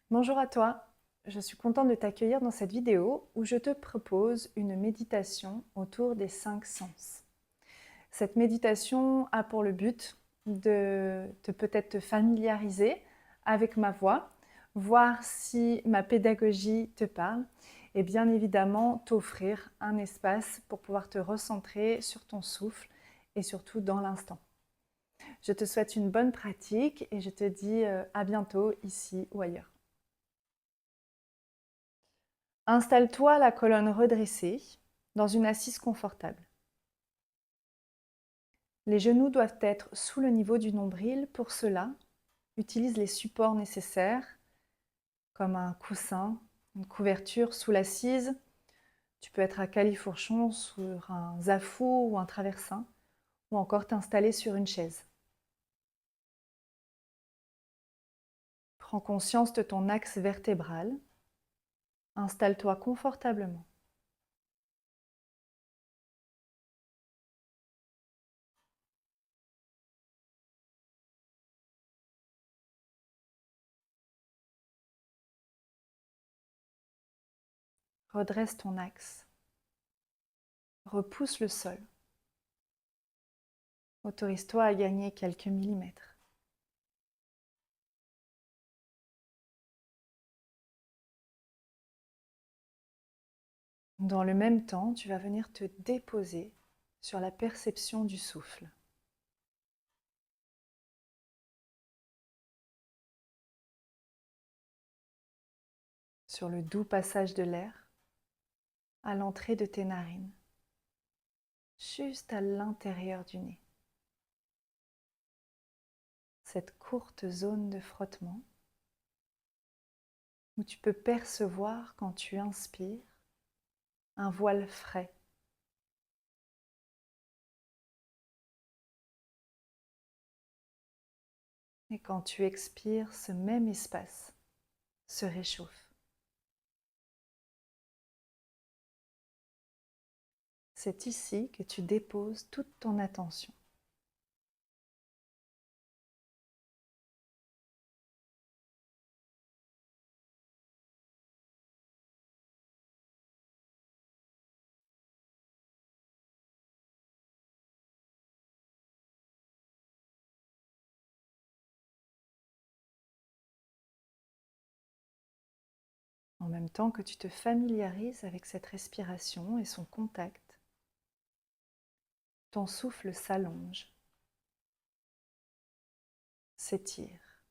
Bonjour à toi, je suis contente de t'accueillir dans cette vidéo où je te propose une méditation autour des 5 sens. Cette méditation a pour le but de peut-être te familiariser avec ma voix, voir si ma pédagogie te parle et bien évidemment t'offrir un espace pour pouvoir te recentrer sur ton souffle et surtout dans l'instant. Je te souhaite une bonne pratique et je te dis à bientôt ici ou ailleurs. Installe-toi la colonne redressée dans une assise confortable. Les genoux doivent être sous le niveau du nombril. Pour cela, utilise les supports nécessaires comme un coussin, une couverture sous l'assise. Tu peux être à califourchon sur un zafou ou un traversin ou encore t'installer sur une chaise. Prends conscience de ton axe vertébral. Installe-toi confortablement. Redresse ton axe. Repousse le sol. Autorise-toi à gagner quelques millimètres. Dans le même temps, tu vas venir te déposer sur la perception du souffle. Sur le doux passage de l'air à l'entrée de tes narines, juste à l'intérieur du nez. Cette courte zone de frottement où tu peux percevoir quand tu inspires un voile frais. Et quand tu expires, ce même espace se réchauffe. C'est ici que tu déposes toute ton attention. En même temps que tu te familiarises avec cette respiration et son contact, ton souffle s'allonge, s'étire.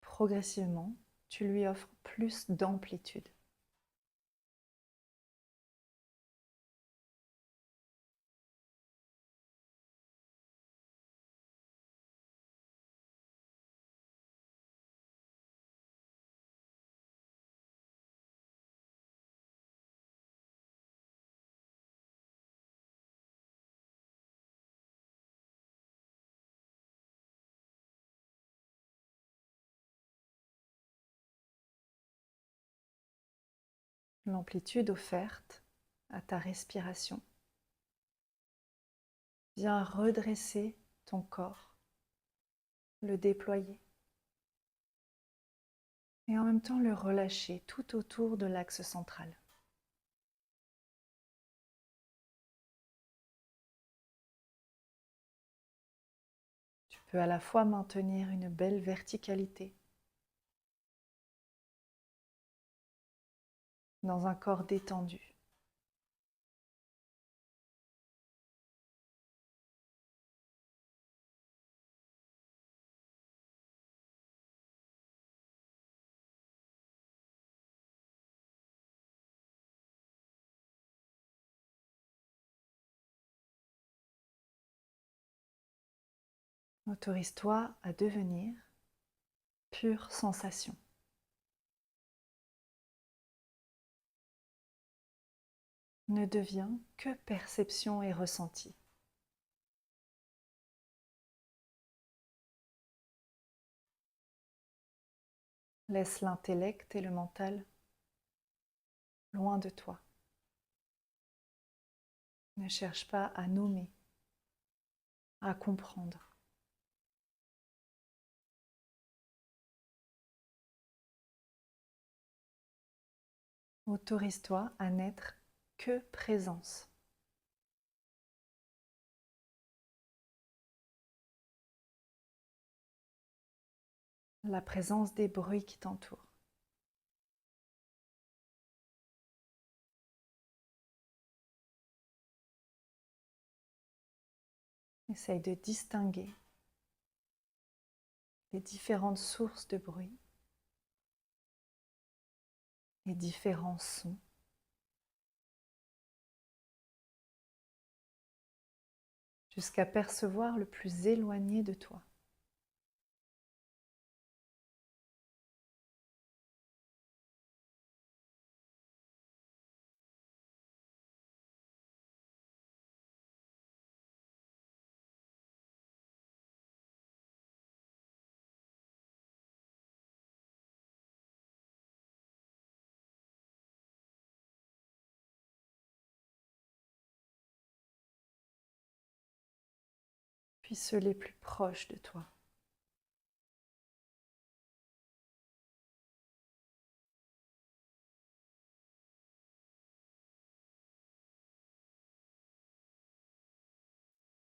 Progressivement, tu lui offres plus d'amplitude. L'amplitude offerte à ta respiration vient redresser ton corps, le déployer et en même temps le relâcher tout autour de l'axe central. Tu peux à la fois maintenir une belle verticalité dans un corps détendu. Autorise-toi à devenir pure sensation. Ne deviens que perception et ressenti. Laisse l'intellect et le mental loin de toi. Ne cherche pas à nommer, à comprendre. Autorise-toi à n'être que présence. La présence des bruits qui t'entourent. Essaye de distinguer les différentes sources de bruit, les différents sons, jusqu'à percevoir le plus éloigné de toi. Puis ceux les plus proches de toi.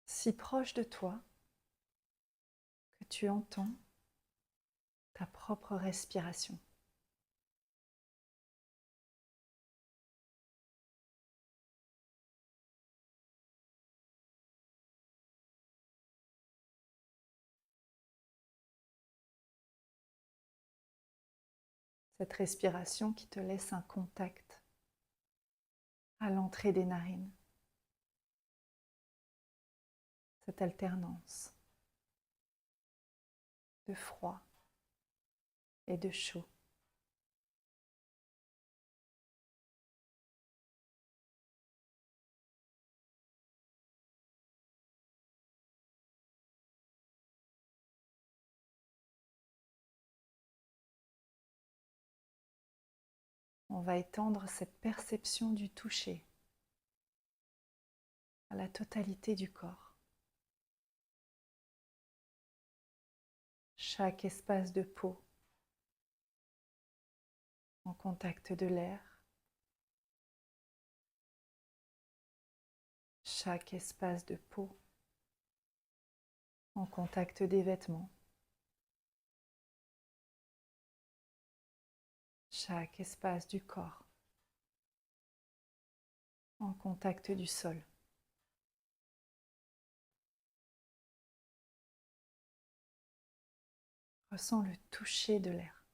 Si proche de toi que tu entends ta propre respiration. Cette respiration qui te laisse un contact à l'entrée des narines. Cette alternance de froid et de chaud. On va étendre cette perception du toucher à la totalité du corps. Chaque espace de peau en contact de l'air. Chaque espace de peau en contact des vêtements. Chaque espace du corps en contact du sol. Ressens le toucher de l'air.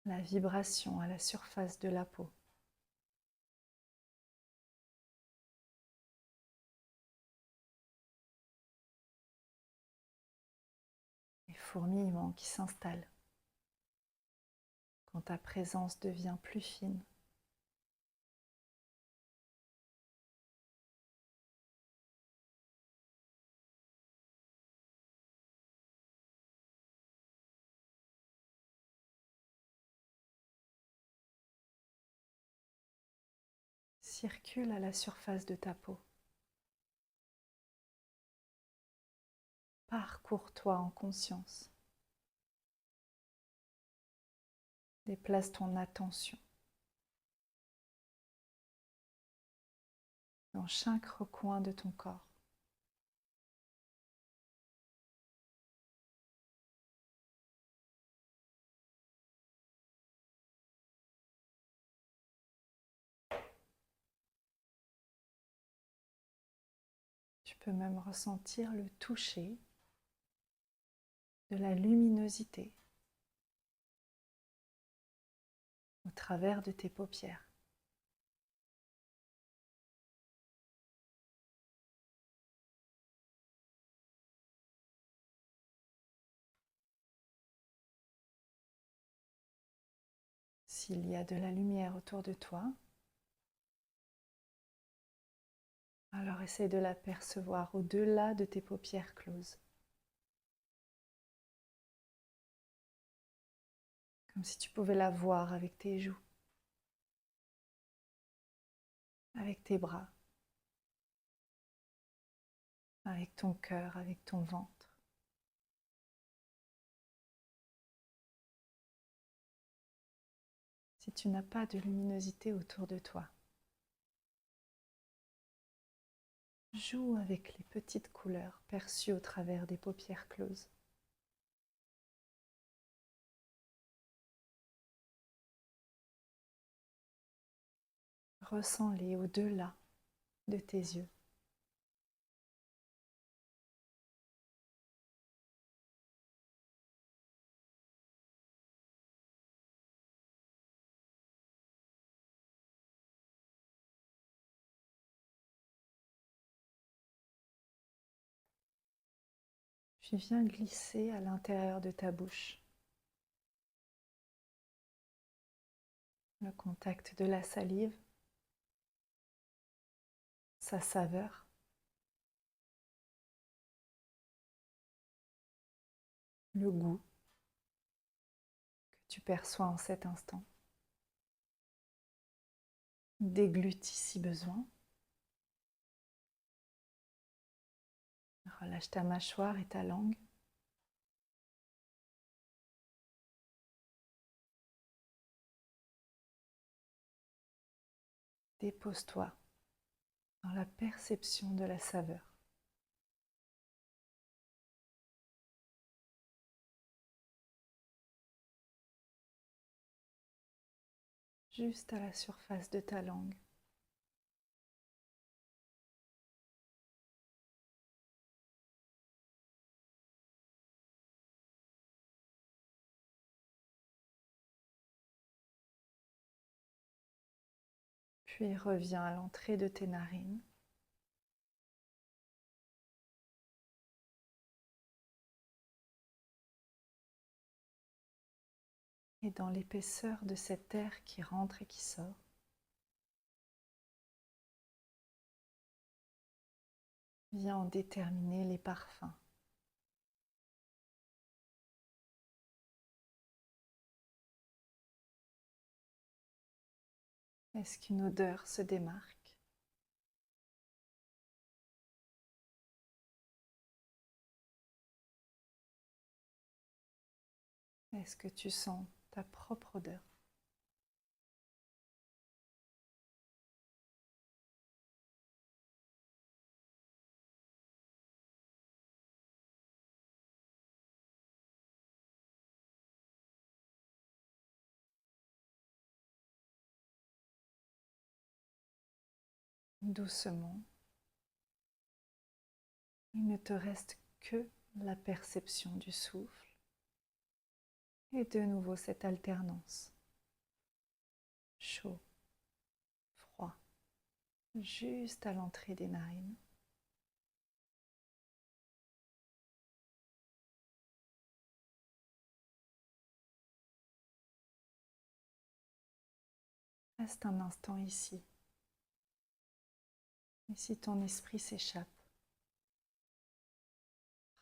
La vibration à la surface de la peau. Les fourmillements qui s'installent quand ta présence devient plus fine. Circule à la surface de ta peau. Parcours-toi en conscience. Déplace ton attention dans chaque recoin de ton corps. Tu peux même ressentir le toucher de la luminosité au travers de tes paupières. S'il y a de la lumière autour de toi, alors essaie de la percevoir au-delà de tes paupières closes. Comme si tu pouvais la voir avec tes joues. avec tes bras, avec ton cœur, avec ton ventre. Si tu n'as pas de luminosité autour de toi, joue avec les petites couleurs perçues au travers des paupières closes. Ressens-les au-delà de tes yeux. Puis viens glisser à l'intérieur de ta bouche le contact de la salive, sa saveur, le goût que tu perçois en cet instant. Déglutis si besoin. Relâche ta mâchoire et ta langue. Dépose-toi dans la perception de la saveur. Juste à la surface de ta langue. Puis reviens à l'entrée de tes narines. Et dans l'épaisseur de cet air qui rentre et qui sort, viens en déterminer les parfums. Est-ce qu'une odeur se démarque? Est-ce que tu sens ta propre odeur? Doucement, il ne te reste que la perception du souffle et de nouveau cette alternance. Chaud, froid, juste à l'entrée des narines. Reste un instant ici. Et si ton esprit s'échappe,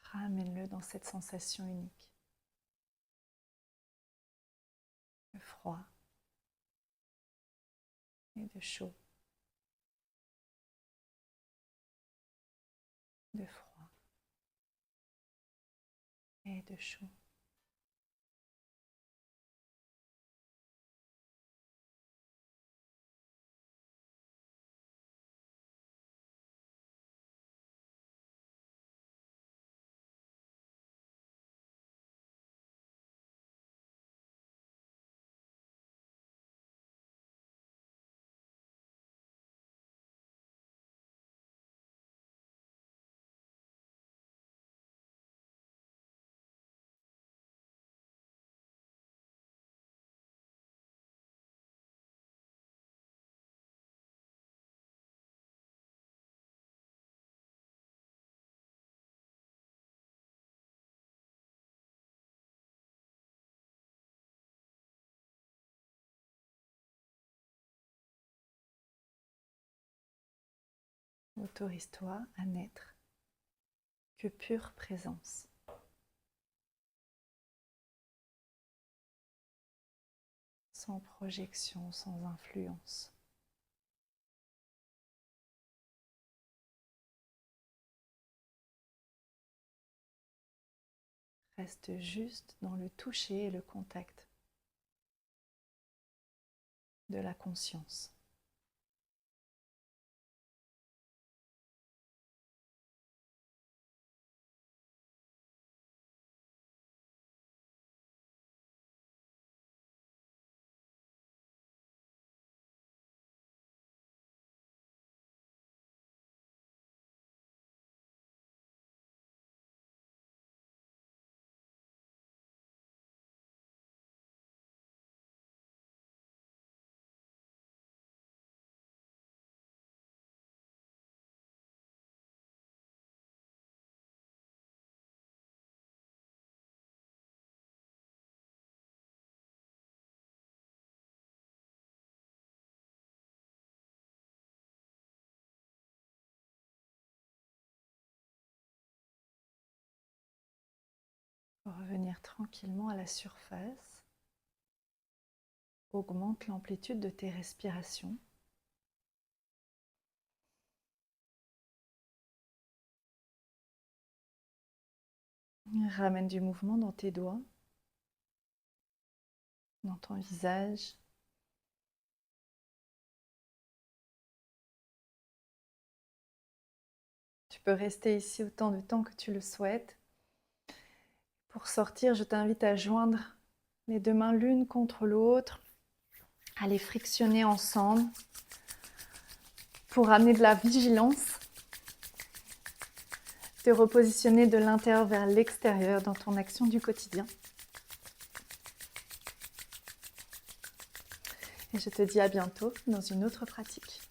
ramène-le dans cette sensation unique. De froid et de chaud. De froid et de chaud. Autorise-toi à n'être que pure présence, sans projection, sans influence. Reste juste dans le toucher et le contact de la conscience. Pour revenir tranquillement à la surface, augmente l'amplitude de tes respirations. Ramène du mouvement dans tes doigts, dans ton visage. Tu peux rester ici autant de temps que tu le souhaites. Pour sortir, je t'invite à joindre les deux mains l'une contre l'autre, à les frictionner ensemble pour amener de la vigilance, te repositionner de l'intérieur vers l'extérieur dans ton action du quotidien. Et je te dis à bientôt dans une autre pratique.